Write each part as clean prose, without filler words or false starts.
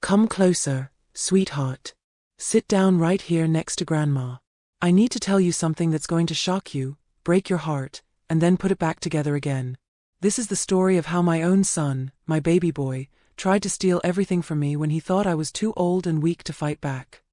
Come closer, sweetheart. Sit down right here next to Grandma. I need to tell you something that's going to shock you, break your heart, and then put it back together again. This is the story of how my own son, my baby boy, tried to steal everything from me when he thought I was too old and weak to fight back.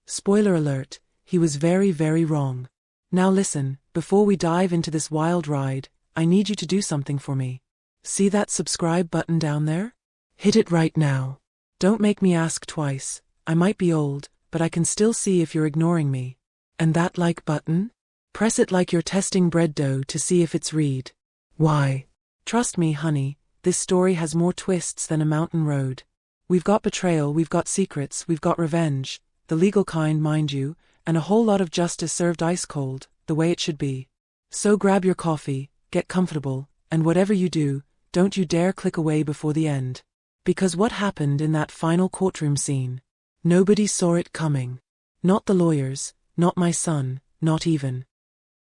Spoiler alert, he was very, very wrong. Now listen, before we dive into this wild ride, I need you to do something for me. See that subscribe button down there? Hit it right now. Don't make me ask twice. I might be old, but I can still see if you're ignoring me. And that like button? Press it like you're testing bread dough to see if it's read. Why? Trust me, honey, this story has more twists than a mountain road. We've got betrayal, we've got secrets, we've got revenge, the legal kind, mind you, and a whole lot of justice served ice cold, the way it should be. So grab your coffee, get comfortable, and whatever you do, don't you dare click away before the end. Because what happened in that final courtroom scene? Nobody saw it coming. Not the lawyers, not my son, not even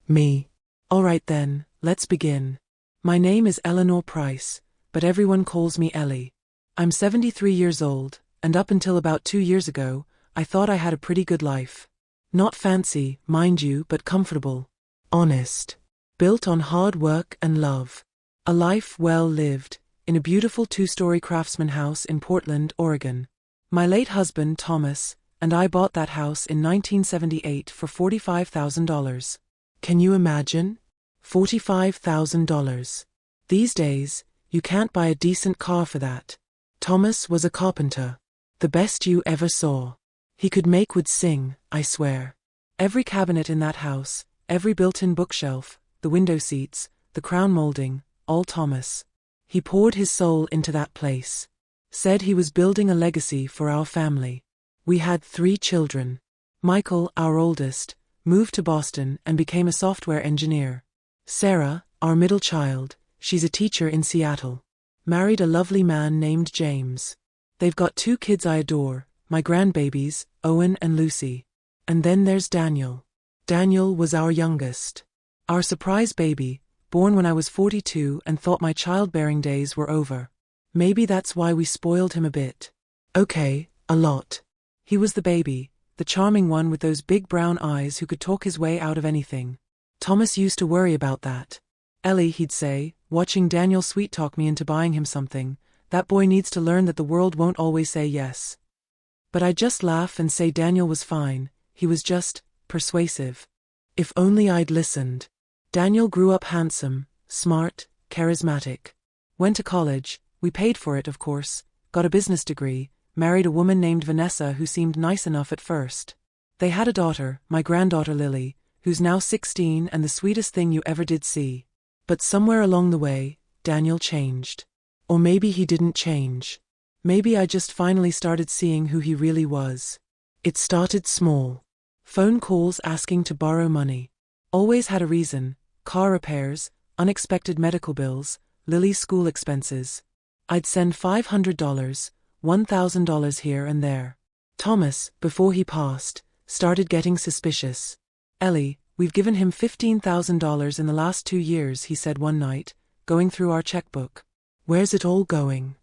me. Alright then, let's begin. My name is Eleanor Price, but everyone calls me Ellie. I'm 73 years old, and up until about 2 years ago, I thought I had a pretty good life. Not fancy, mind you, but comfortable. Honest. Built on hard work and love. A life well lived, in a beautiful 2-story craftsman house in Portland, Oregon. My late husband, Thomas, and I bought that house in 1978 for $45,000. Can you imagine? $45,000. These days, you can't buy a decent car for that. Thomas was a carpenter. The best you ever saw. He could make wood sing, I swear. Every cabinet in that house, every built-in bookshelf, the window seats, the crown molding, all Thomas. He poured his soul into that place. Said he was building a legacy for our family. We had 3 children. Michael, our oldest, moved to Boston and became a software engineer. Sarah, our middle child, she's a teacher in Seattle. Married a lovely man named James. They've got 2 kids I adore, my grandbabies, Owen and Lucy. And then there's Daniel. Daniel was our youngest. Our surprise baby, born when I was 42 and thought my childbearing days were over. Maybe that's why we spoiled him a bit. Okay, a lot. He was the baby, the charming one with those big brown eyes who could talk his way out of anything. Thomas used to worry about that. Ellie, he'd say, watching Daniel sweet-talk me into buying him something, that boy needs to learn that the world won't always say yes. But I'd just laugh and say Daniel was fine, he was just persuasive. If only I'd listened. Daniel grew up handsome, smart, charismatic. Went to college, we paid for it of course, got a business degree, married a woman named Vanessa who seemed nice enough at first. They had a daughter, my granddaughter Lily, who's now 16 and the sweetest thing you ever did see. But somewhere along the way, Daniel changed. Or maybe he didn't change. Maybe I just finally started seeing who he really was. It started small. Phone calls asking to borrow money. Always had a reason: car repairs, unexpected medical bills, Lily's school expenses. I'd send $500, $1,000 here and there. Thomas, before he passed, started getting suspicious. Ellie, we've given him $15,000 in the last 2 years, he said one night, going through our checkbook. Where's it all going?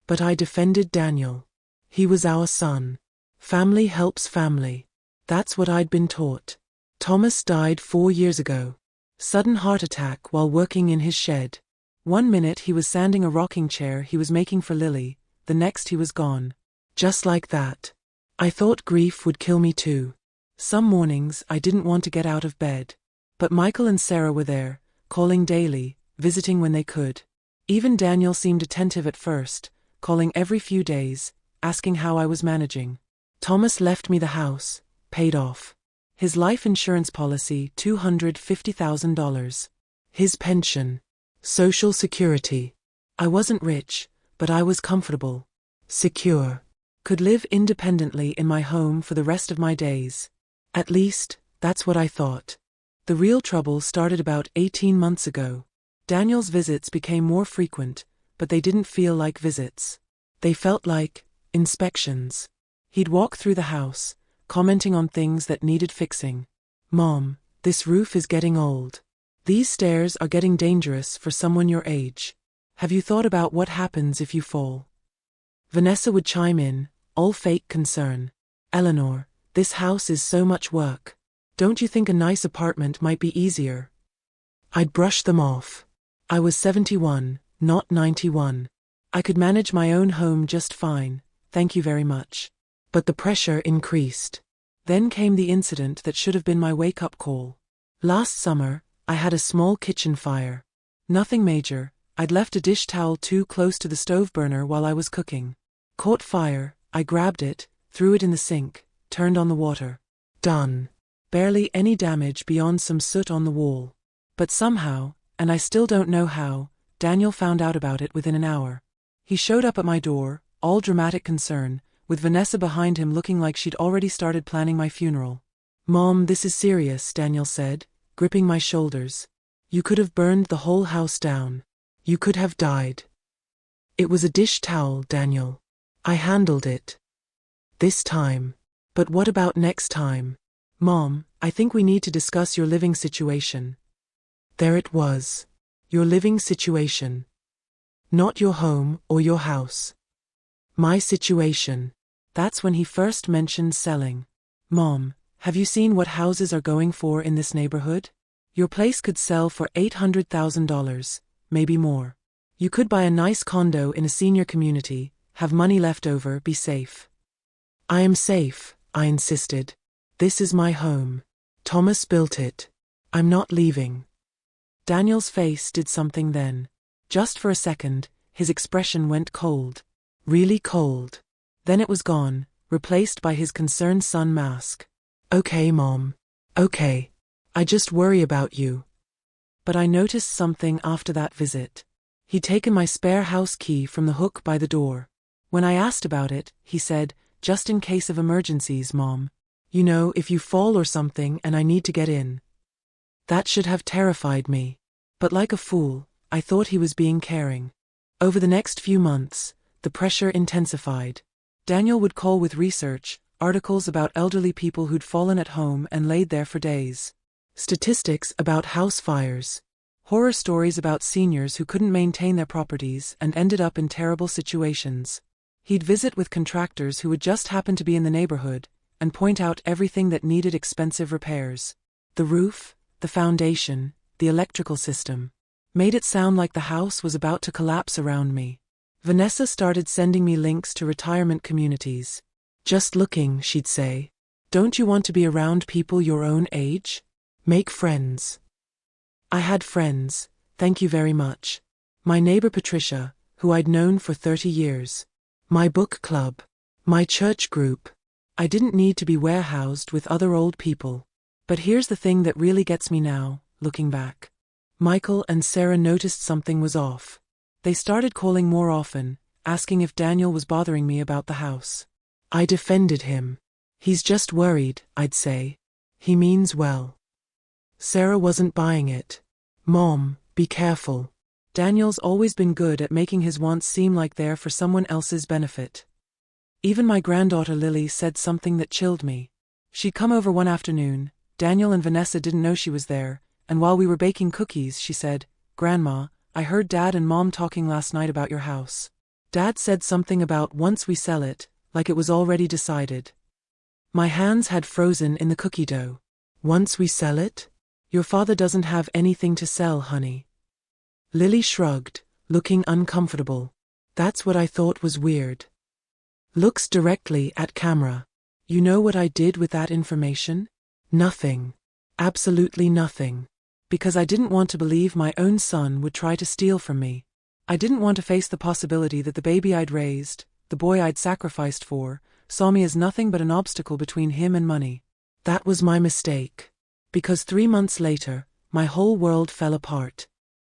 But I defended Daniel. He was our son. Family helps family. That's what I'd been taught. Thomas died 4 years ago. Sudden heart attack while working in his shed. One minute he was sanding a rocking chair he was making for Lily, the next he was gone. Just like that. I thought grief would kill me too. Some mornings I didn't want to get out of bed. But Michael and Sarah were there, calling daily, visiting when they could. Even Daniel seemed attentive at first, calling every few days, asking how I was managing. Thomas left me the house, paid off. His life insurance policy, $250,000. His pension. Social Security. I wasn't rich, but I was comfortable. Secure. Could live independently in my home for the rest of my days. At least, that's what I thought. The real trouble started about 18 months ago. Daniel's visits became more frequent, but they didn't feel like visits. They felt like inspections. He'd walk through the house, commenting on things that needed fixing. Mom, this roof is getting old. These stairs are getting dangerous for someone your age. Have you thought about what happens if you fall? Vanessa would chime in, all fake concern. Eleanor, this house is so much work. Don't you think a nice apartment might be easier? I'd brush them off. I was 71, not 91. I could manage my own home just fine, thank you very much. But the pressure increased. Then came the incident that should have been my wake-up call. Last summer, I had a small kitchen fire. Nothing major, I'd left a dish towel too close to the stove burner while I was cooking. Caught fire, I grabbed it, threw it in the sink, turned on the water. Done. Barely any damage beyond some soot on the wall. But somehow, and I still don't know how, Daniel found out about it within an hour. He showed up at my door, all dramatic concern, with Vanessa behind him looking like she'd already started planning my funeral. Mom, this is serious, Daniel said, gripping my shoulders. You could have burned the whole house down. You could have died. It was a dish towel, Daniel. I handled it. This time. But what about next time? Mom, I think we need to discuss your living situation. There it was. Your living situation. Not your home or your house. My situation. That's when he first mentioned selling. Mom, have you seen what houses are going for in this neighborhood? Your place could sell for $800,000, maybe more. You could buy a nice condo in a senior community, have money left over, be safe. I am safe, I insisted. This is my home. Thomas built it. I'm not leaving. Daniel's face did something then. Just for a second, his expression went cold. Really cold. Then it was gone, replaced by his concerned son mask. Okay, Mom. Okay. I just worry about you. But I noticed something after that visit. He'd taken my spare house key from the hook by the door. When I asked about it, he said, just in case of emergencies, Mom. You know, if you fall or something and I need to get in. That should have terrified me. But like a fool, I thought he was being caring. Over the next few months, the pressure intensified. Daniel would call with research, articles about elderly people who'd fallen at home and laid there for days. Statistics about house fires. Horror stories about seniors who couldn't maintain their properties and ended up in terrible situations. He'd visit with contractors who would just happen to be in the neighborhood, and point out everything that needed expensive repairs. The roof, the foundation, the electrical system. Made it sound like the house was about to collapse around me. Vanessa started sending me links to retirement communities. Just looking, she'd say. Don't you want to be around people your own age? Make friends. I had friends, thank you very much. My neighbor Patricia, who I'd known for 30 years. My book club. My church group. I didn't need to be warehoused with other old people. But here's the thing that really gets me now, looking back. Michael and Sarah noticed something was off. They started calling more often, asking if Daniel was bothering me about the house. I defended him. He's just worried, I'd say. He means well. Sarah wasn't buying it. Mom, be careful. Daniel's always been good at making his wants seem like they're for someone else's benefit. Even my granddaughter Lily said something that chilled me. She'd come over one afternoon, Daniel and Vanessa didn't know she was there, and while we were baking cookies she said, Grandma, I heard Dad and Mom talking last night about your house. Dad said something about once we sell it, like it was already decided. My hands had frozen in the cookie dough. Once we sell it? Your father doesn't have anything to sell, honey. Lily shrugged, looking uncomfortable. That's what I thought was weird. Looks directly at camera. You know what I did with that information? Nothing. Absolutely nothing. Because I didn't want to believe my own son would try to steal from me. I didn't want to face the possibility that the baby I'd raised, the boy I'd sacrificed for, saw me as nothing but an obstacle between him and money. That was my mistake. Because 3 months later, my whole world fell apart.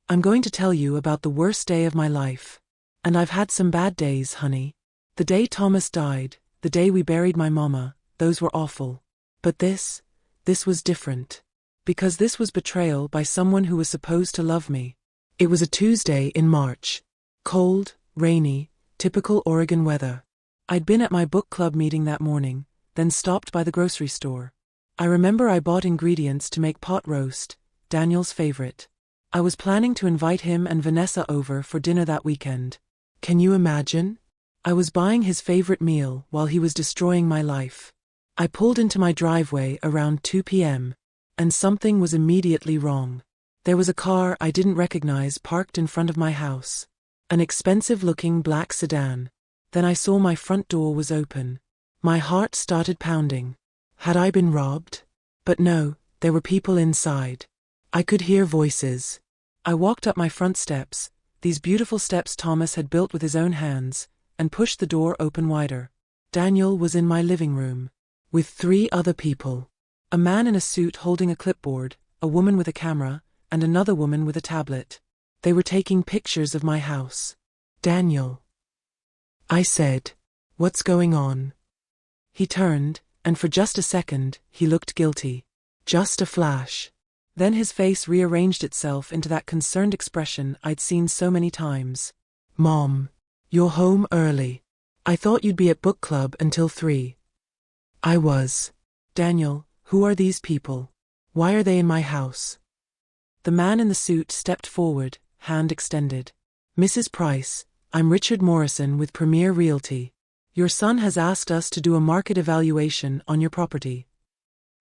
I'm going to tell you about the worst day of my life. And I've had some bad days, honey. The day Thomas died, the day we buried my mama, those were awful. But this was different. Because this was betrayal by someone who was supposed to love me. It was a Tuesday in March. Cold, rainy, typical Oregon weather. I'd been at my book club meeting that morning, then stopped by the grocery store. I remember I bought ingredients to make pot roast, Daniel's favorite. I was planning to invite him and Vanessa over for dinner that weekend. Can you imagine? I was buying his favorite meal while he was destroying my life. I pulled into my driveway around 2 p.m. and something was immediately wrong. There was a car I didn't recognize parked in front of my house. An expensive-looking black sedan. Then I saw my front door was open. My heart started pounding. Had I been robbed? But no, there were people inside. I could hear voices. I walked up my front steps, these beautiful steps Thomas had built with his own hands, and pushed the door open wider. Daniel was in my living room. With 3 other people. A man in a suit holding a clipboard, a woman with a camera, and another woman with a tablet. They were taking pictures of my house. Daniel. I said, "What's going on?" He turned, and for just a second, he looked guilty. Just a flash. Then his face rearranged itself into that concerned expression I'd seen so many times. "Mom, you're home early. I thought you'd be at book club until 3. I was. Daniel, who are these people? Why are they in my house?" The man in the suit stepped forward, hand extended. "Mrs. Price, I'm Richard Morrison with Premier Realty. Your son has asked us to do a market evaluation on your property."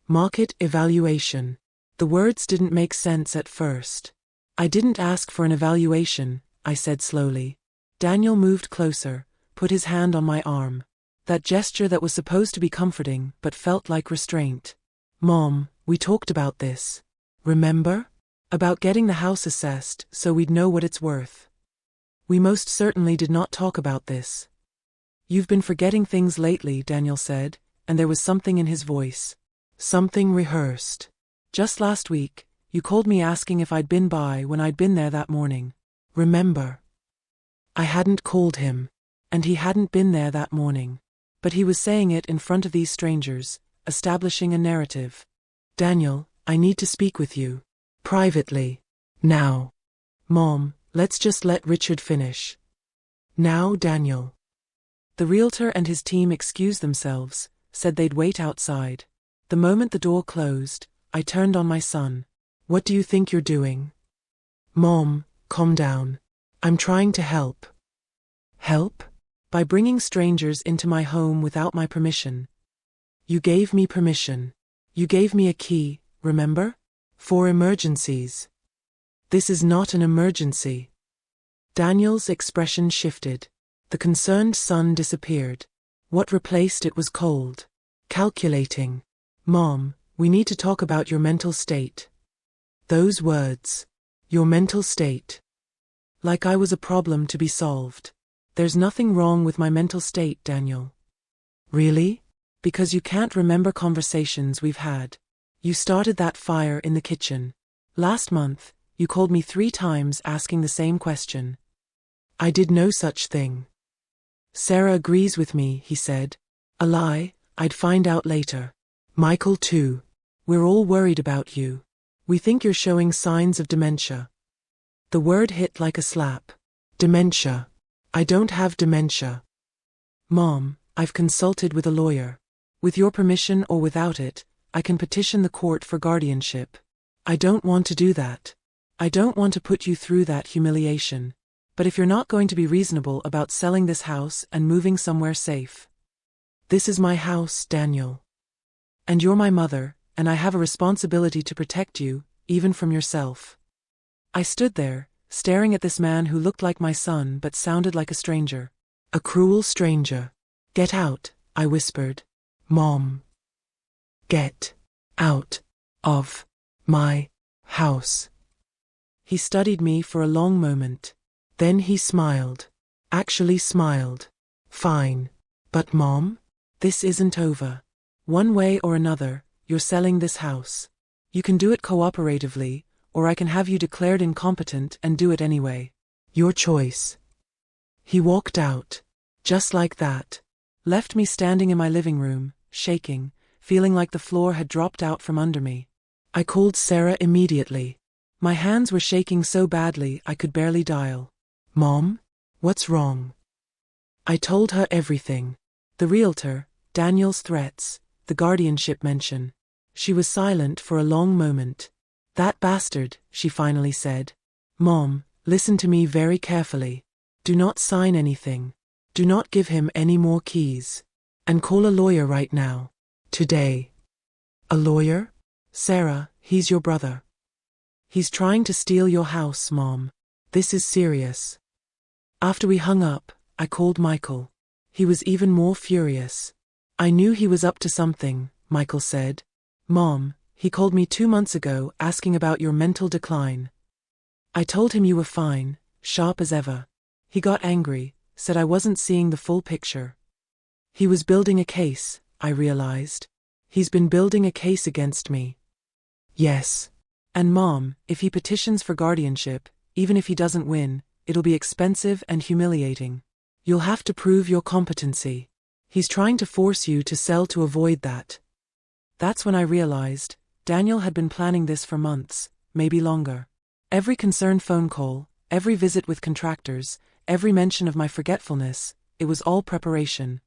Market evaluation. The words didn't make sense at first. "I didn't ask for an evaluation," I said slowly. Daniel moved closer, put his hand on my arm. That gesture that was supposed to be comforting but felt like restraint. "Mom, we talked about this. Remember? About getting the house assessed so we'd know what it's worth." "We most certainly did not talk about this." "You've been forgetting things lately," Daniel said, and there was something in his voice. Something rehearsed. "Just last week, you called me asking if I'd been by when I'd been there that morning. Remember?" I hadn't called him, and he hadn't been there that morning. But he was saying it in front of these strangers, establishing a narrative. "Daniel, I need to speak with you. Privately. Now." "Mom, let's just let Richard finish." "Now, Daniel." The realtor and his team excused themselves, said they'd wait outside. The moment the door closed, I turned on my son. "What do you think you're doing?" "Mom, calm down. I'm trying to help." "Help? By bringing strangers into my home without my permission." "You gave me permission. You gave me a key, remember? For emergencies." "This is not an emergency." Daniel's expression shifted. The concerned son disappeared. What replaced it was cold. Calculating. "Mom, we need to talk about your mental state." Those words. Your mental state. Like I was a problem to be solved. "There's nothing wrong with my mental state, Daniel." "Really? Because you can't remember conversations we've had. You started that fire in the kitchen. Last month, you called me 3 times asking the same question." "I did no such thing." "Sarah agrees with me," he said. "A lie, I'd find out later. Michael too. We're all worried about you. We think you're showing signs of dementia." The word hit like a slap. Dementia. I don't have dementia. "Mom, I've consulted with a lawyer. With your permission or without it, I can petition the court for guardianship." "I don't want to do that. I don't want to put you through that humiliation. But if you're not going to be reasonable about selling this house and moving somewhere safe." "This is my house, Daniel. And you're my mother, and I have a responsibility to protect you, even from yourself." I stood there, staring at this man who looked like my son but sounded like a stranger. A cruel stranger. "Get out," I whispered. "Mom. Get out of my house." He studied me for a long moment. Then he smiled. Actually smiled. "Fine. But Mom, this isn't over. One way or another, you're selling this house. You can do it cooperatively, or I can have you declared incompetent and do it anyway. Your choice." He walked out. Just like that. Left me standing in my living room, shaking, feeling like the floor had dropped out from under me. I called Sarah immediately. My hands were shaking so badly I could barely dial. "Mom? What's wrong?" I told her everything. The realtor, Daniel's threats, the guardianship mention. She was silent for a long moment. "That bastard," she finally said. "Mom, listen to me very carefully. Do not sign anything. Do not give him any more keys. And call a lawyer right now. Today. A lawyer? Sarah, he's your brother. He's trying to steal your house, Mom. This is serious. After we hung up, I called Michael. He was even more furious. I knew he was up to something, Michael said. Mom, he called me 2 months ago asking about your mental decline. I told him you were fine, sharp as ever. He got angry, said I wasn't seeing the full picture. He was building a case, I realized. He's been building a case against me. Yes. And Mom, if he petitions for guardianship, even if he doesn't win, it'll be expensive and humiliating. You'll have to prove your competency. He's trying to force you to sell to avoid that. That's when I realized, Daniel had been planning this for months, maybe longer. Every concerned phone call, every visit with contractors, every mention of my forgetfulness, it was all preparation.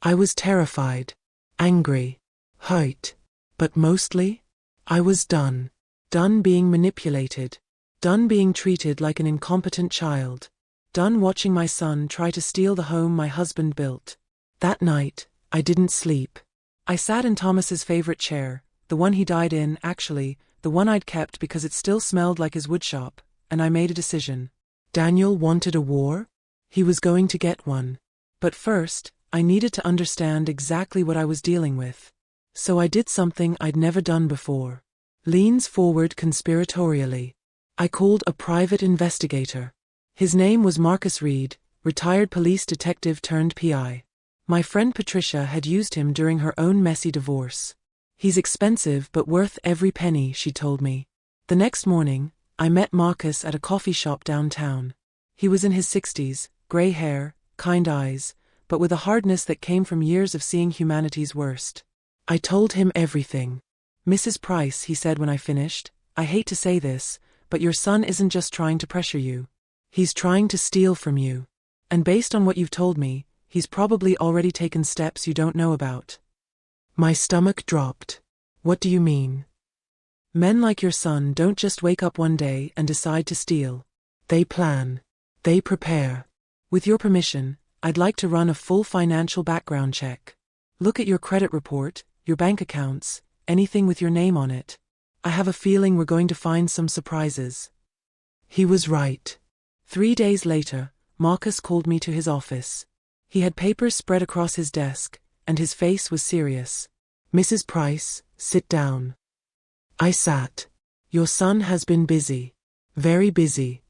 I was terrified, angry, hurt, but mostly, I was done. Done being manipulated. Done being treated like an incompetent child. Done watching my son try to steal the home my husband built. That night, I didn't sleep. I sat in Thomas's favorite chair, the one he died in, actually, the one I'd kept because it still smelled like his woodshop, and I made a decision. Daniel wanted a war? He was going to get one. But first, I needed to understand exactly what I was dealing with. So I did something I'd never done before. Leans forward conspiratorially. I called a private investigator. His name was Marcus Reed, retired police detective turned PI. My friend Patricia had used him during her own messy divorce. He's expensive but worth every penny, she told me. The next morning, I met Marcus at a coffee shop downtown. He was in his 60s, gray hair, kind eyes, but with a hardness that came from years of seeing humanity's worst. I told him everything. Mrs. Price, he said when I finished, I hate to say this, but your son isn't just trying to pressure you. He's trying to steal from you. And based on what you've told me, he's probably already taken steps you don't know about. My stomach dropped. What do you mean? Men like your son don't just wake up one day and decide to steal. They plan. They prepare. With your permission, I'd like to run a full financial background check. Look at your credit report, your bank accounts, anything with your name on it. I have a feeling we're going to find some surprises. He was right. 3 days later, Marcus called me to his office. He had papers spread across his desk, and his face was serious. Mrs. Price, sit down. I sat. Your son has been busy. Very busy.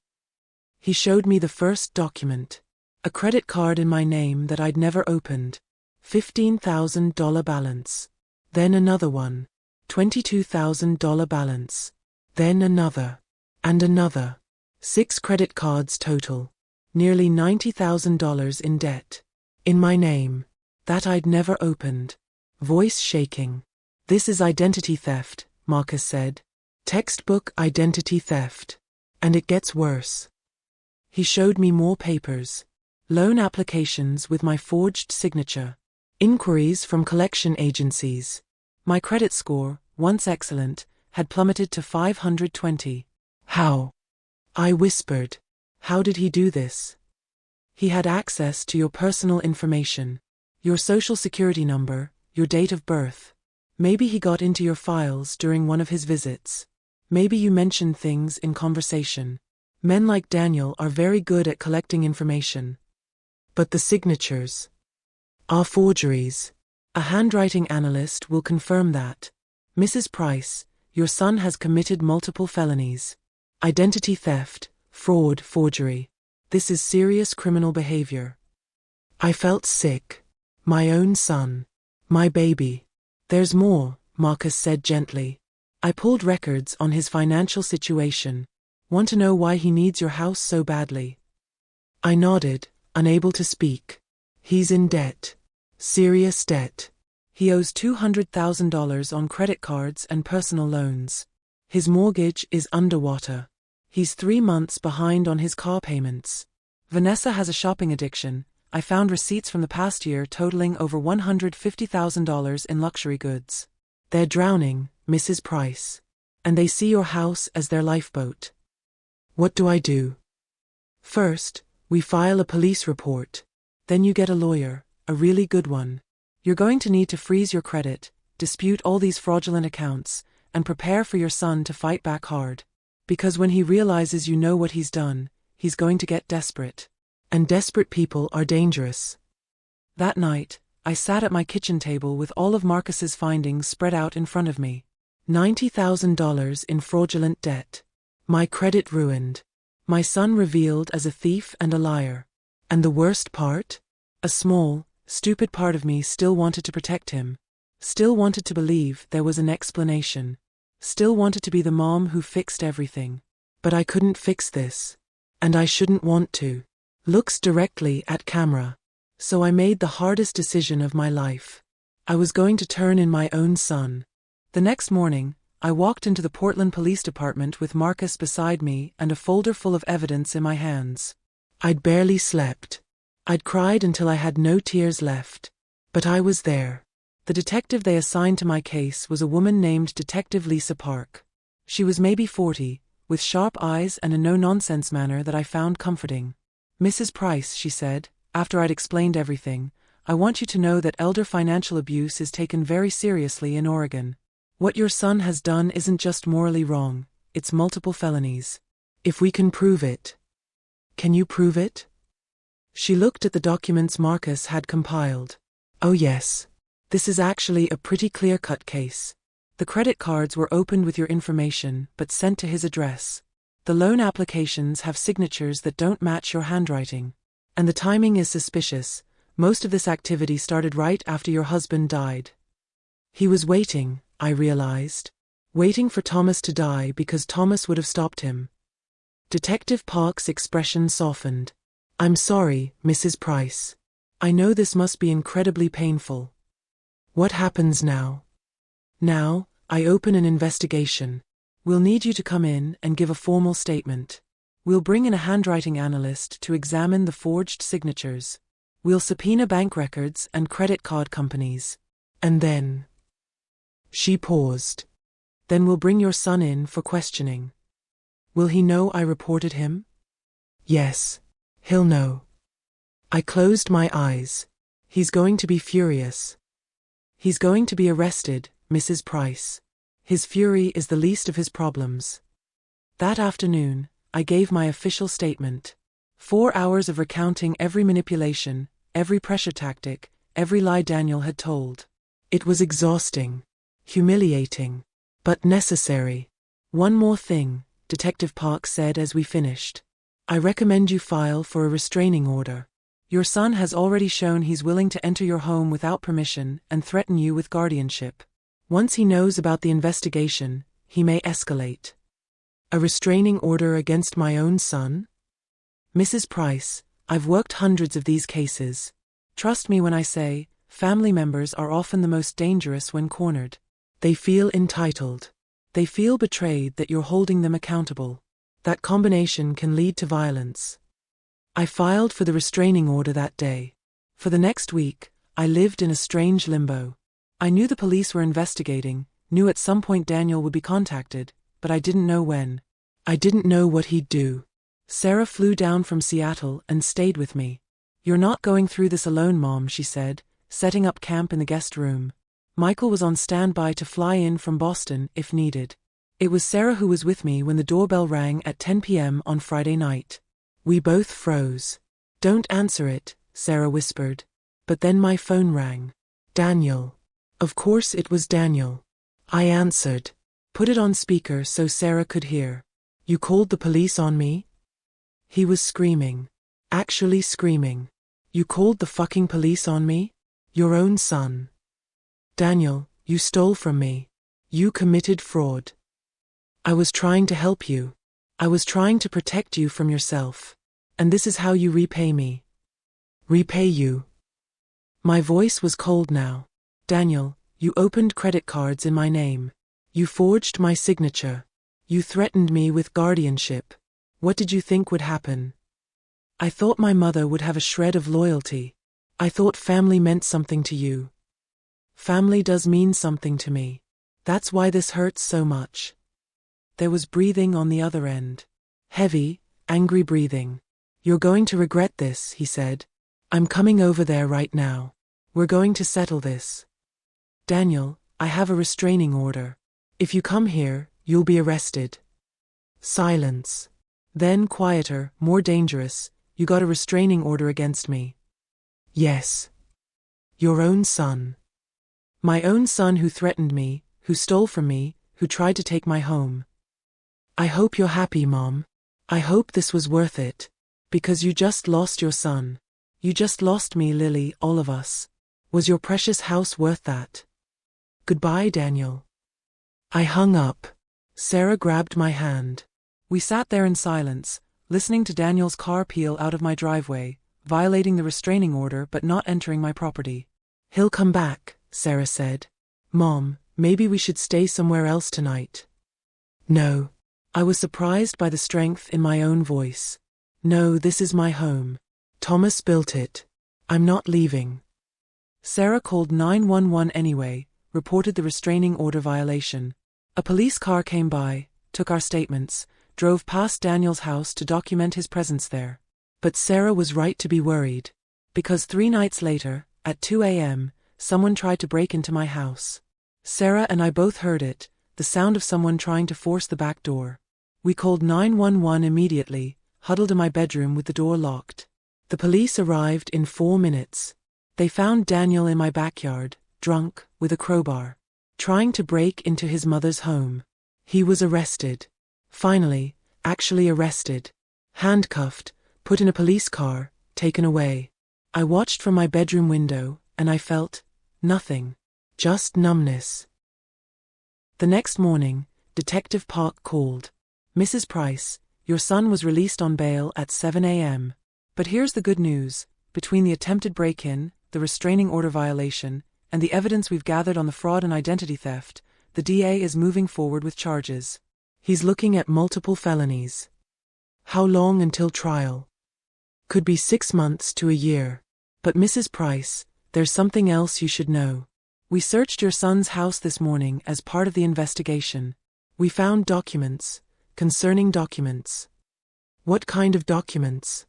He showed me the first document. A credit card in my name that I'd never opened. $15,000 balance. Then another one. $22,000 balance. Then another. And another. 6 credit cards total. Nearly $90,000 in debt. In my name. That I'd never opened. Voice shaking. This is identity theft, Marcus said. Textbook identity theft. And it gets worse. He showed me more papers. Loan applications with my forged signature. Inquiries from collection agencies. My credit score, once excellent, had plummeted to 520. How? I whispered. How did he do this? He had access to your personal information. Your social security number, your date of birth. Maybe he got into your files during one of his visits. Maybe you mentioned things in conversation. Men like Daniel are very good at collecting information. But the signatures are forgeries. A handwriting analyst will confirm that. Mrs. Price, your son has committed multiple felonies. Identity theft, fraud, forgery. This is serious criminal behavior. I felt sick. My own son. My baby. There's more, Marcus said gently. I pulled records on his financial situation. Want to know why he needs your house so badly? I nodded, unable to speak. He's in debt. Serious debt. He owes $200,000 on credit cards and personal loans. His mortgage is underwater. He's 3 months behind on his car payments. Vanessa has a shopping addiction. I found receipts from the past year totaling over $150,000 in luxury goods. They're drowning, Mrs. Price. And they see your house as their lifeboat. What do I do? First, we file a police report. Then you get a lawyer, a really good one. You're going to need to freeze your credit, dispute all these fraudulent accounts, and prepare for your son to fight back hard. Because when he realizes you know what he's done, he's going to get desperate. And desperate people are dangerous. That night, I sat at my kitchen table with all of Marcus's findings spread out in front of me. $90,000 in fraudulent debt. My credit ruined. My son revealed as a thief and a liar. And the worst part? A small, stupid part of me still wanted to protect him. Still wanted to believe there was an explanation. Still wanted to be the mom who fixed everything. But I couldn't fix this. And I shouldn't want to. Looks directly at camera. So I made the hardest decision of my life. I was going to turn in my own son. The next morning, I walked into the Portland Police Department with Marcus beside me and a folder full of evidence in my hands. I'd barely slept. I'd cried until I had no tears left. But I was there. The detective they assigned to my case was a woman named Detective Lisa Park. She was maybe 40, with sharp eyes and a no-nonsense manner that I found comforting. "Mrs. Price," she said, after I'd explained everything, "I want you to know that elder financial abuse is taken very seriously in Oregon. What your son has done isn't just morally wrong, it's multiple felonies. If we can prove it." "Can you prove it?" She looked at the documents Marcus had compiled. "Oh yes. This is actually a pretty clear-cut case. The credit cards were opened with your information but sent to his address. The loan applications have signatures that don't match your handwriting. And the timing is suspicious. Most of this activity started right after your husband died." He was waiting, I realized. Waiting for Thomas to die because Thomas would have stopped him. Detective Park's expression softened. "I'm sorry, Mrs. Price. I know this must be incredibly painful. What happens now?" "Now, I open an investigation. We'll need you to come in and give a formal statement. We'll bring in a handwriting analyst to examine the forged signatures. We'll subpoena bank records and credit card companies. And then..." She paused. "Then we'll bring your son in for questioning." "Will he know I reported him?" "Yes. He'll know." I closed my eyes. "He's going to be furious. He's going to be arrested, Mrs. Price. His fury is the least of his problems." That afternoon, I gave my official statement. 4 hours of recounting every manipulation, every pressure tactic, every lie Daniel had told. It was exhausting, humiliating, but necessary. "One more thing," Detective Park said as we finished. "I recommend you file for a restraining order. Your son has already shown he's willing to enter your home without permission and threaten you with guardianship. Once he knows about the investigation, he may escalate." "A restraining order against my own son?" "Mrs. Price, I've worked hundreds of these cases. Trust me when I say, family members are often the most dangerous when cornered. They feel entitled. They feel betrayed that you're holding them accountable. That combination can lead to violence." I filed for the restraining order that day. For the next week, I lived in a strange limbo. I knew the police were investigating, knew at some point Daniel would be contacted, but I didn't know when. I didn't know what he'd do. Sarah flew down from Seattle and stayed with me. "You're not going through this alone, Mom," she said, setting up camp in the guest room. Michael was on standby to fly in from Boston if needed. It was Sarah who was with me when the doorbell rang at 10 p.m. on Friday night. We both froze. "Don't answer it," Sarah whispered. But then my phone rang. "Daniel." Of course it was Daniel. I answered. Put it on speaker so Sarah could hear. "You called the police on me?" He was screaming. Actually screaming. "You called the fucking police on me? Your own son. Daniel, you stole from me. You committed fraud. I was trying to help you. I was trying to protect you from yourself. And this is how you repay me." "Repay you?" My voice was cold now. "Daniel, you opened credit cards in my name. You forged my signature. You threatened me with guardianship. What did you think would happen? I thought my mother would have a shred of loyalty. I thought family meant something to you. Family does mean something to me. That's why this hurts so much." There was breathing on the other end. Heavy, angry breathing. "You're going to regret this," he said. I'm coming over there right now. We're going to settle this. Daniel, I have a restraining order. If you come here, you'll be arrested. Silence. Then quieter, more dangerous, you got a restraining order against me. Yes. Your own son. My own son who threatened me, who stole from me, who tried to take my home. I hope you're happy, Mom. I hope this was worth it. Because you just lost your son. You just lost me, Lily, all of us. Was your precious house worth that? Goodbye, Daniel. I hung up. Sarah grabbed my hand. We sat there in silence, listening to Daniel's car peel out of my driveway, violating the restraining order but not entering my property. He'll come back, Sarah said. Mom, maybe we should stay somewhere else tonight. No. I was surprised by the strength in my own voice. No, this is my home. Thomas built it. I'm not leaving. Sarah called 911 anyway, reported the restraining order violation. A police car came by, took our statements, drove past Daniel's house to document his presence there. But Sarah was right to be worried. Because 3 nights later, at 2 a.m., someone tried to break into my house. Sarah and I both heard it, the sound of someone trying to force the back door. We called 911 immediately, huddled in my bedroom with the door locked. The police arrived in 4 minutes. They found Daniel in my backyard, drunk, with a crowbar, trying to break into his mother's home. He was arrested. Finally, actually arrested. Handcuffed, put in a police car, taken away. I watched from my bedroom window, and I felt nothing. Just numbness. The next morning, Detective Park called. Mrs. Price, your son was released on bail at 7 a.m. But here's the good news. Between the attempted break-in, the restraining order violation, and the evidence we've gathered on the fraud and identity theft, the DA is moving forward with charges. He's looking at multiple felonies. How long until trial? Could be 6 months to a year. But Mrs. Price, there's something else you should know. We searched your son's house this morning as part of the investigation. We found documents. Concerning documents. What kind of documents?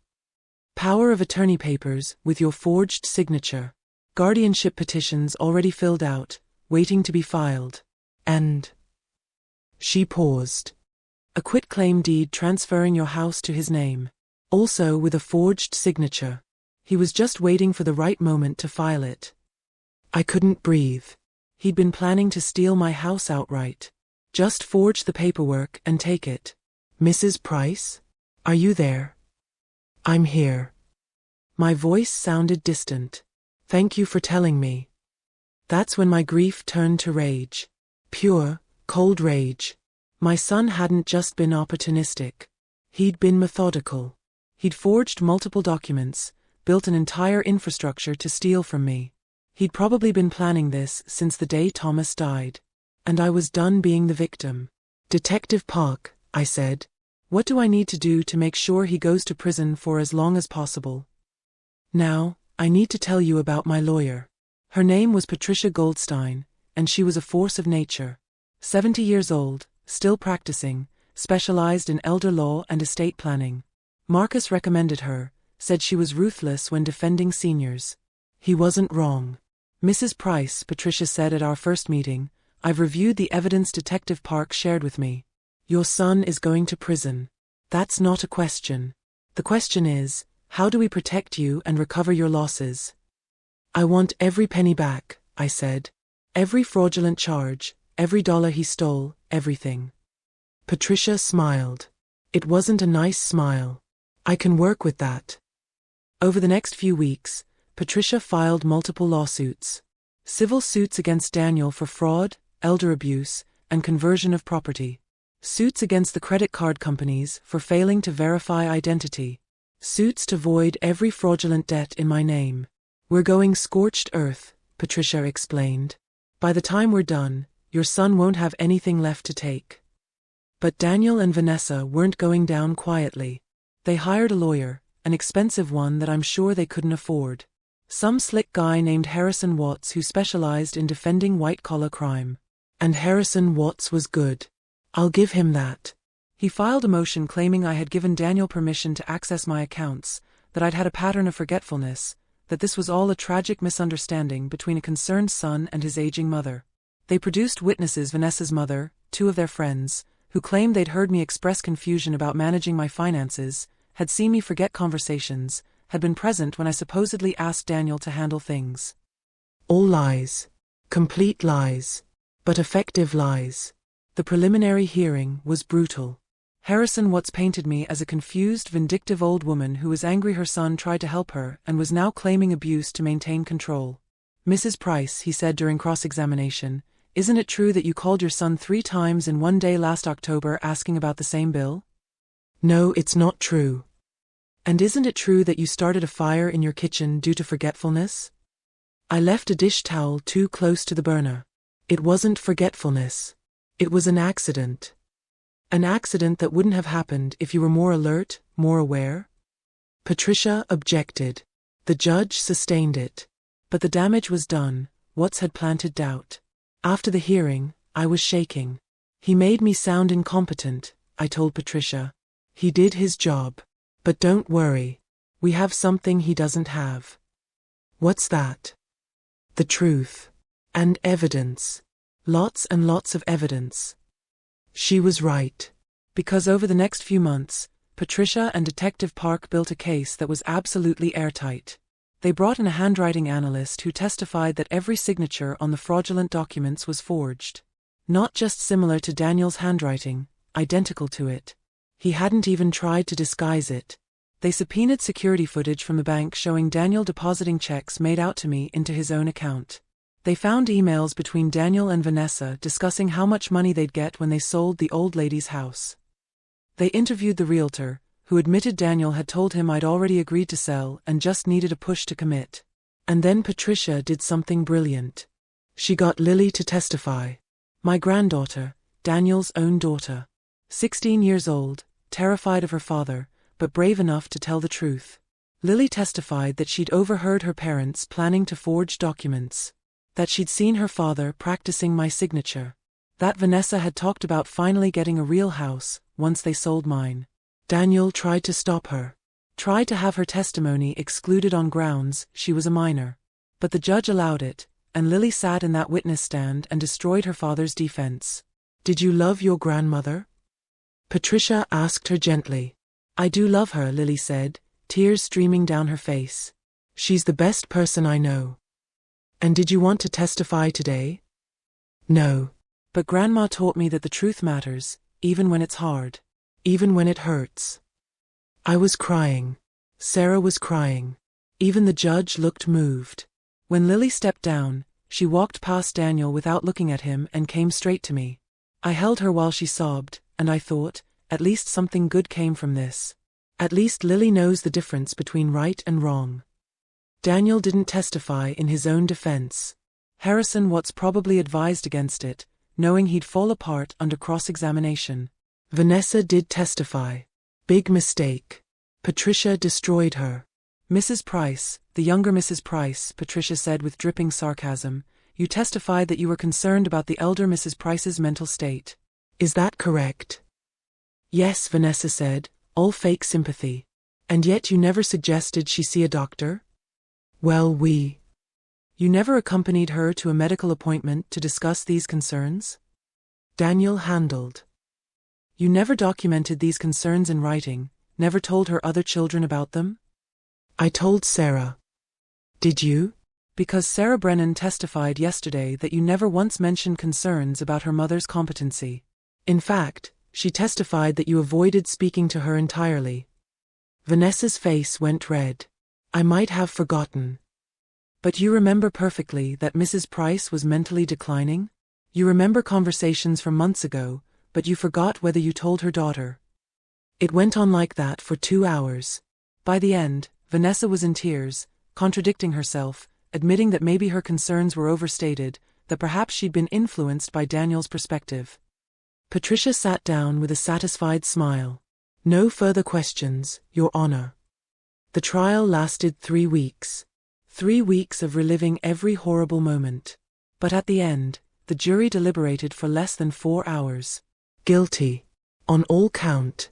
Power of attorney papers with your forged signature. Guardianship petitions already filled out, waiting to be filed. And... She paused. A quitclaim deed transferring your house to his name. Also with a forged signature. He was just waiting for the right moment to file it. I couldn't breathe. He'd been planning to steal my house outright. Just forge the paperwork and take it. Mrs. Price? Are you there? I'm here. My voice sounded distant. Thank you for telling me. That's when my grief turned to rage. Pure, cold rage. My son hadn't just been opportunistic. He'd been methodical. He'd forged multiple documents, built an entire infrastructure to steal from me. He'd probably been planning this since the day Thomas died. And I was done being the victim. Detective Park, I said. What do I need to do to make sure he goes to prison for as long as possible? Now, I need to tell you about my lawyer. Her name was Patricia Goldstein, and she was a force of nature. 70 years old, still practicing, specialized in elder law and estate planning. Marcus recommended her, said she was ruthless when defending seniors. He wasn't wrong. Mrs. Price, Patricia said at our first meeting, I've reviewed the evidence Detective Park shared with me. Your son is going to prison. That's not a question. The question is, how do we protect you and recover your losses? I want every penny back, I said. Every fraudulent charge, every dollar he stole, everything. Patricia smiled. It wasn't a nice smile. I can work with that. Over the next few weeks, Patricia filed multiple lawsuits. Civil suits against Daniel for fraud, elder abuse, and conversion of property. Suits against the credit card companies for failing to verify identity. Suits to void every fraudulent debt in my name. We're going scorched earth, Patricia explained. By the time we're done, your son won't have anything left to take. But Daniel and Vanessa weren't going down quietly. They hired a lawyer, an expensive one that I'm sure they couldn't afford. Some slick guy named Harrison Watts who specialized in defending white-collar crime. And Harrison Watts was good. I'll give him that. He filed a motion claiming I had given Daniel permission to access my accounts, that I'd had a pattern of forgetfulness, that this was all a tragic misunderstanding between a concerned son and his aging mother. They produced witnesses: Vanessa's mother, two of their friends, who claimed they'd heard me express confusion about managing my finances, had seen me forget conversations, had been present when I supposedly asked Daniel to handle things. All lies. Complete lies. But effective lies. The preliminary hearing was brutal. Harrison Watts painted me as a confused, vindictive old woman who was angry her son tried to help her and was now claiming abuse to maintain control. "Mrs. Price," he said during cross-examination, "isn't it true that you called your son 3 times in one day last October asking about the same bill?" "No, it's not true." "And isn't it true that you started a fire in your kitchen due to forgetfulness?" "I left a dish towel too close to the burner." "It wasn't forgetfulness. It was an accident." "An accident that wouldn't have happened if you were more alert, more aware?" Patricia objected. The judge sustained it. But the damage was done. Watts had planted doubt. After the hearing, I was shaking. "He made me sound incompetent," I told Patricia. "He did his job. But don't worry. We have something he doesn't have." "What's that?" "The truth. And evidence. Lots and lots of evidence." She was right. Because over the next few months, Patricia and Detective Park built a case that was absolutely airtight. They brought in a handwriting analyst who testified that every signature on the fraudulent documents was forged. Not just similar to Daniel's handwriting, identical to it. He hadn't even tried to disguise it. They subpoenaed security footage from the bank showing Daniel depositing checks made out to me into his own account. They found emails between Daniel and Vanessa discussing how much money they'd get when they sold the old lady's house. They interviewed the realtor, who admitted Daniel had told him I'd already agreed to sell and just needed a push to commit. And then Patricia did something brilliant. She got Lily to testify. My granddaughter, Daniel's own daughter. 16 years old, terrified of her father, but brave enough to tell the truth. Lily testified that she'd overheard her parents planning to forge documents. That she'd seen her father practicing my signature. That Vanessa had talked about finally getting a real house once they sold mine. Daniel tried to stop her. Tried to have her testimony excluded on grounds she was a minor. But the judge allowed it, and Lily sat in that witness stand and destroyed her father's defense. "Did you love your grandmother?" Patricia asked her gently. "I do love her," Lily said, tears streaming down her face. "She's the best person I know." "And did you want to testify today?" "No. But Grandma taught me that the truth matters, even when it's hard. Even when it hurts." I was crying. Sarah was crying. Even the judge looked moved. When Lily stepped down, she walked past Daniel without looking at him and came straight to me. I held her while she sobbed, and I thought, at least something good came from this. At least Lily knows the difference between right and wrong. Daniel didn't testify in his own defense. Harrison Watts probably advised against it, knowing he'd fall apart under cross-examination. Vanessa did testify. Big mistake. Patricia destroyed her. "Mrs. Price, the younger Mrs. Price," Patricia said with dripping sarcasm, "you testified that you were concerned about the elder Mrs. Price's mental state. Is that correct?" "Yes," Vanessa said, all fake sympathy. "And yet you never suggested she see a doctor?" "Well, You never accompanied her to a medical appointment to discuss these concerns?" Daniel handled. "You never documented these concerns in writing, never told her other children about them?" "I told Sarah." "Did you?" "Because Sarah Brennan testified yesterday that you never once mentioned concerns about her mother's competency. In fact, she testified that you avoided speaking to her entirely." Vanessa's face went red. "I might have forgotten." "But you remember perfectly that Mrs. Price was mentally declining? You remember conversations from months ago, but you forgot whether you told her daughter." It went on like that for 2 hours. By the end, Vanessa was in tears, contradicting herself, admitting that maybe her concerns were overstated, that perhaps she'd been influenced by Daniel's perspective. Patricia sat down with a satisfied smile. "No further questions, Your Honor." The trial lasted 3 weeks. 3 weeks of reliving every horrible moment. But at the end, the jury deliberated for less than 4 hours. Guilty. On all count.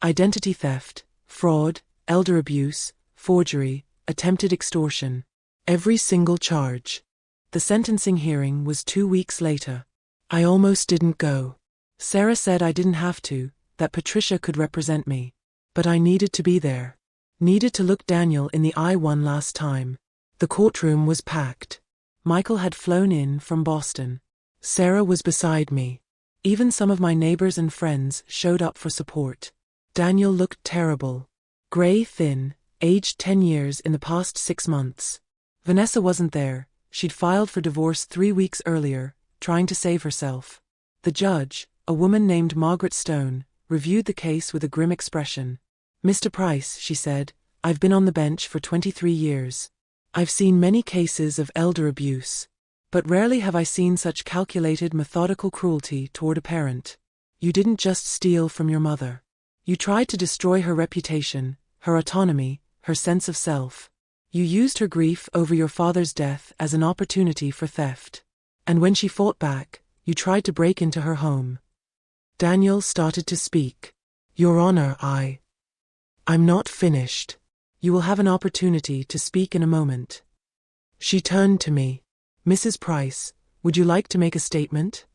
Identity theft, fraud, elder abuse, forgery, attempted extortion. Every single charge. The sentencing hearing was 2 weeks later. I almost didn't go. Sarah said I didn't have to, that Patricia could represent me. But I needed to be there. Needed to look Daniel in the eye one last time. The courtroom was packed. Michael had flown in from Boston. Sarah was beside me. Even some of my neighbors and friends showed up for support. Daniel looked terrible. Gray, thin, aged 10 years in the past 6 months. Vanessa wasn't there. She'd filed for divorce 3 weeks earlier, trying to save herself. The judge, a woman named Margaret Stone, reviewed the case with a grim expression. "Mr. Price," she said, "I've been on the bench for 23 years. I've seen many cases of elder abuse. But rarely have I seen such calculated, methodical cruelty toward a parent. You didn't just steal from your mother. You tried to destroy her reputation, her autonomy, her sense of self. You used her grief over your father's death as an opportunity for theft. And when she fought back, you tried to break into her home." Daniel started to speak. "Your Honor, I'm not finished. You will have an opportunity to speak in a moment." She turned to me. "Mrs. Price, would you like to make a statement?"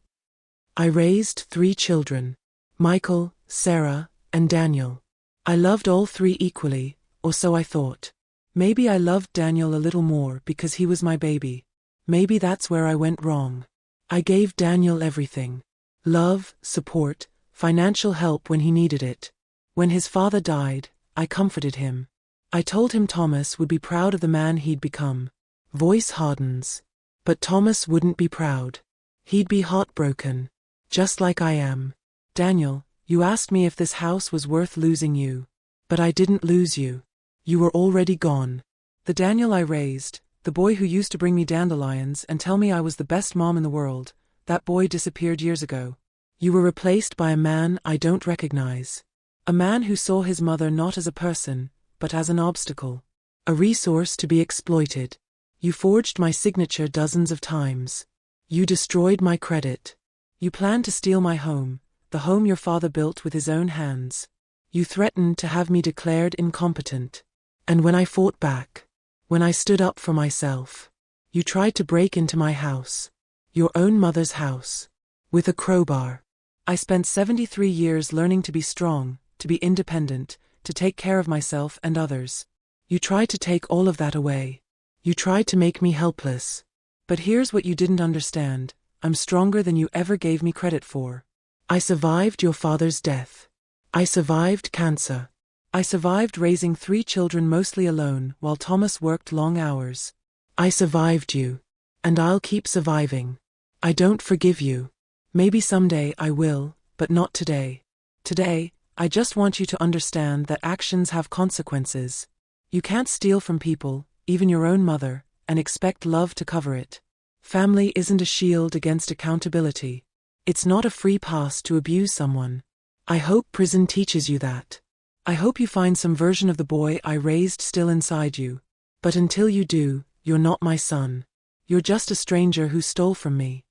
I raised 3 children. Michael, Sarah, and Daniel. I loved all 3 equally, or so I thought. Maybe I loved Daniel a little more because he was my baby. Maybe that's where I went wrong. I gave Daniel everything. Love, support, financial help when he needed it. When his father died, I comforted him. I told him Thomas would be proud of the man he'd become. Voice hardens. But Thomas wouldn't be proud. He'd be heartbroken. Just like I am. Daniel, you asked me if this house was worth losing you. But I didn't lose you. You were already gone. The Daniel I raised, the boy who used to bring me dandelions and tell me I was the best mom in the world, that boy disappeared years ago. You were replaced by a man I don't recognize. A man who saw his mother not as a person, but as an obstacle. A resource to be exploited. You forged my signature dozens of times. You destroyed my credit. You planned to steal my home, the home your father built with his own hands. You threatened to have me declared incompetent. And when I fought back, when I stood up for myself, you tried to break into my house. Your own mother's house. With a crowbar. I spent 73 years learning to be strong, to be independent, to take care of myself and others. You tried to take all of that away. You tried to make me helpless. But here's what you didn't understand. I'm stronger than you ever gave me credit for. I survived your father's death. I survived cancer. I survived raising 3 children mostly alone while Thomas worked long hours. I survived you. And I'll keep surviving. I don't forgive you. Maybe someday I will, but not today. Today, I just want you to understand that actions have consequences. You can't steal from people, even your own mother, and expect love to cover it. Family isn't a shield against accountability. It's not a free pass to abuse someone. I hope prison teaches you that. I hope you find some version of the boy I raised still inside you. But until you do, you're not my son. You're just a stranger who stole from me.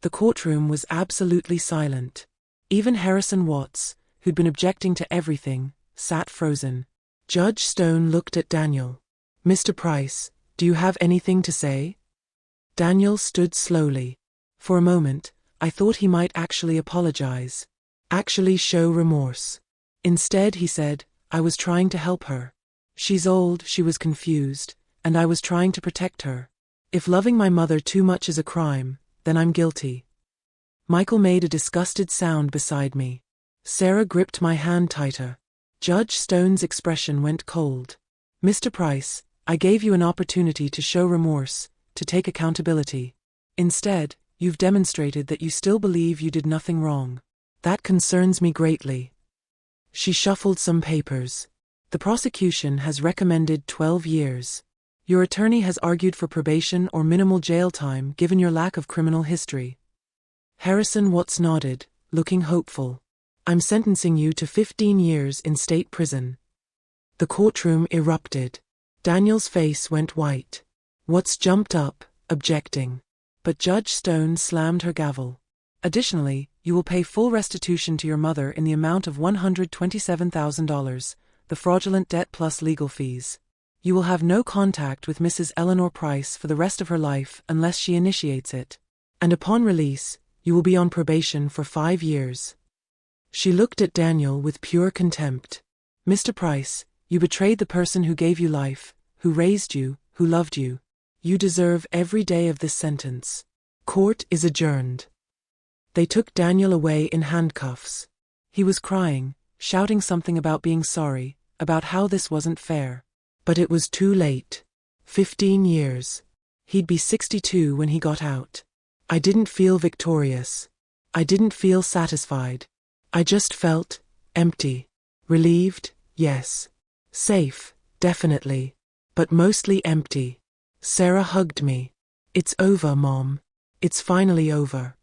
The courtroom was absolutely silent. Even Harrison Watts, who'd been objecting to everything, sat frozen. Judge Stone looked at Daniel. "Mr. Price, do you have anything to say?" Daniel stood slowly. For a moment, I thought he might actually apologize. Actually show remorse. Instead, he said, "I was trying to help her. She's old," she was confused, "and I was trying to protect her. If loving my mother too much is a crime, then I'm guilty." Michael made a disgusted sound beside me. Sarah gripped my hand tighter. Judge Stone's expression went cold. "Mr. Price, I gave you an opportunity to show remorse, to take accountability. Instead, you've demonstrated that you still believe you did nothing wrong. That concerns me greatly." She shuffled some papers. "The prosecution has recommended 12 years. Your attorney has argued for probation or minimal jail time given your lack of criminal history." Harrison Watts nodded, looking hopeful. "I'm sentencing you to 15 years in state prison." The courtroom erupted. Daniel's face went white. Watts jumped up, objecting. But Judge Stone slammed her gavel. "Additionally, you will pay full restitution to your mother in the amount of $127,000, the fraudulent debt plus legal fees." You will have no contact with Mrs. Eleanor Price for the rest of her life unless she initiates it. And upon release, you will be on probation for 5 years. She looked at Daniel with pure contempt. Mr. Price, you betrayed the person who gave you life, who raised you, who loved you. You deserve every day of this sentence. Court is adjourned. They took Daniel away in handcuffs. He was crying, shouting something about being sorry, about how this wasn't fair. But it was too late. 15 years. He'd be 62 when he got out. I didn't feel victorious. I didn't feel satisfied. I just felt empty. Relieved, yes. Safe, definitely. But mostly empty. Sarah hugged me. It's over, Mom. It's finally over.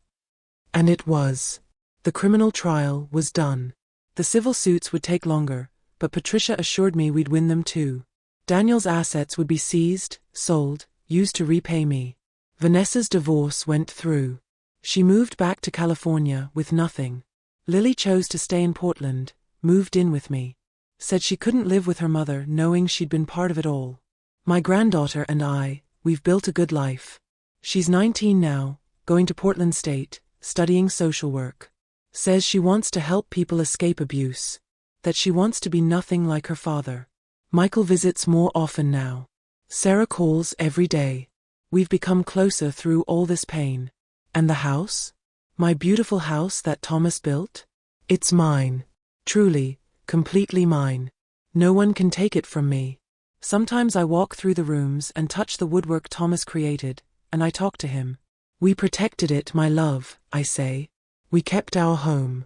And it was. The criminal trial was done. The civil suits would take longer, but Patricia assured me we'd win them too. Daniel's assets would be seized, sold, used to repay me. Vanessa's divorce went through. She moved back to California with nothing. Lily chose to stay in Portland, moved in with me. Said she couldn't live with her mother knowing she'd been part of it all. My granddaughter and I, we've built a good life. She's 19 now, going to Portland State, studying social work. Says she wants to help people escape abuse. That she wants to be nothing like her father. Michael visits more often now. Sarah calls every day. We've become closer through all this pain. And the house? My beautiful house that Thomas built? It's mine. Truly, completely mine. No one can take it from me. Sometimes I walk through the rooms and touch the woodwork Thomas created, and I talk to him. We protected it, my love, I say. We kept our home.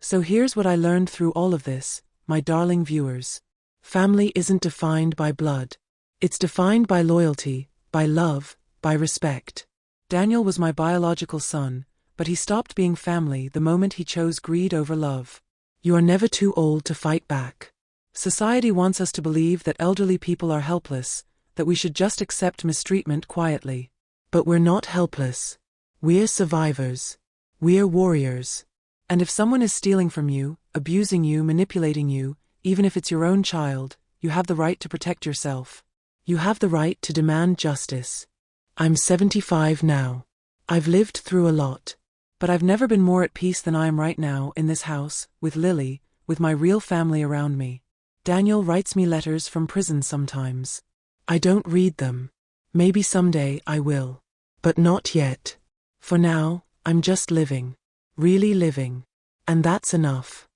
So here's what I learned through all of this, my darling viewers. Family isn't defined by blood. It's defined by loyalty, by love, by respect. Daniel was my biological son, but he stopped being family the moment he chose greed over love. You are never too old to fight back. Society wants us to believe that elderly people are helpless, that we should just accept mistreatment quietly. But we're not helpless. We're survivors. We're warriors. And if someone is stealing from you, abusing you, manipulating you, even if it's your own child, you have the right to protect yourself. You have the right to demand justice. I'm 75 now. I've lived through a lot. But I've never been more at peace than I am right now in this house, with Lily, with my real family around me. Daniel writes me letters from prison sometimes. I don't read them. Maybe someday I will. But not yet. For now, I'm just living. Really living. And that's enough.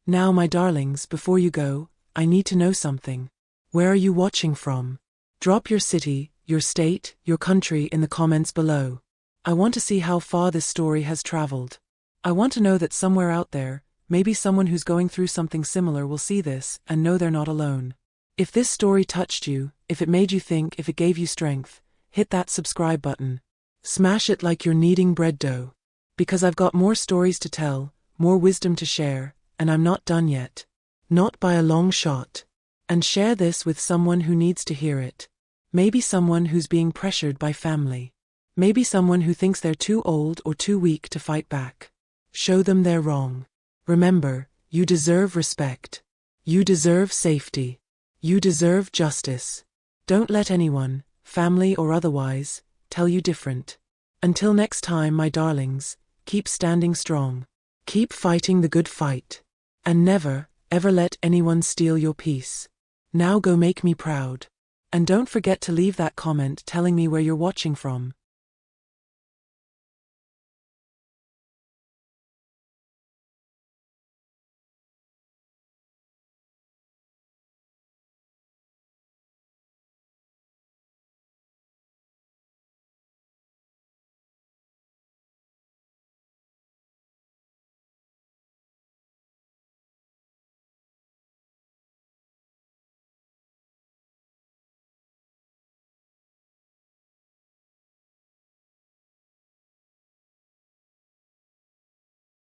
Now, my darlings, before you go, I need to know something. Where are you watching from? Drop your city, your state, your country in the comments below. I want to see how far this story has traveled. I want to know that somewhere out there, maybe someone who's going through something similar will see this and know they're not alone. If this story touched you, if it made you think, if it gave you strength, hit that subscribe button. Smash it like you're kneading bread dough. Because I've got more stories to tell, more wisdom to share, and I'm not done yet. Not by a long shot. And share this with someone who needs to hear it. Maybe someone who's being pressured by family. Maybe someone who thinks they're too old or too weak to fight back. Show them they're wrong. Remember, you deserve respect. You deserve safety. You deserve justice. Don't let anyone, family or otherwise, tell you different. Until next time, my darlings, keep standing strong. Keep fighting the good fight. And never, ever let anyone steal your peace. Now go make me proud. And don't forget to leave that comment telling me where you're watching from.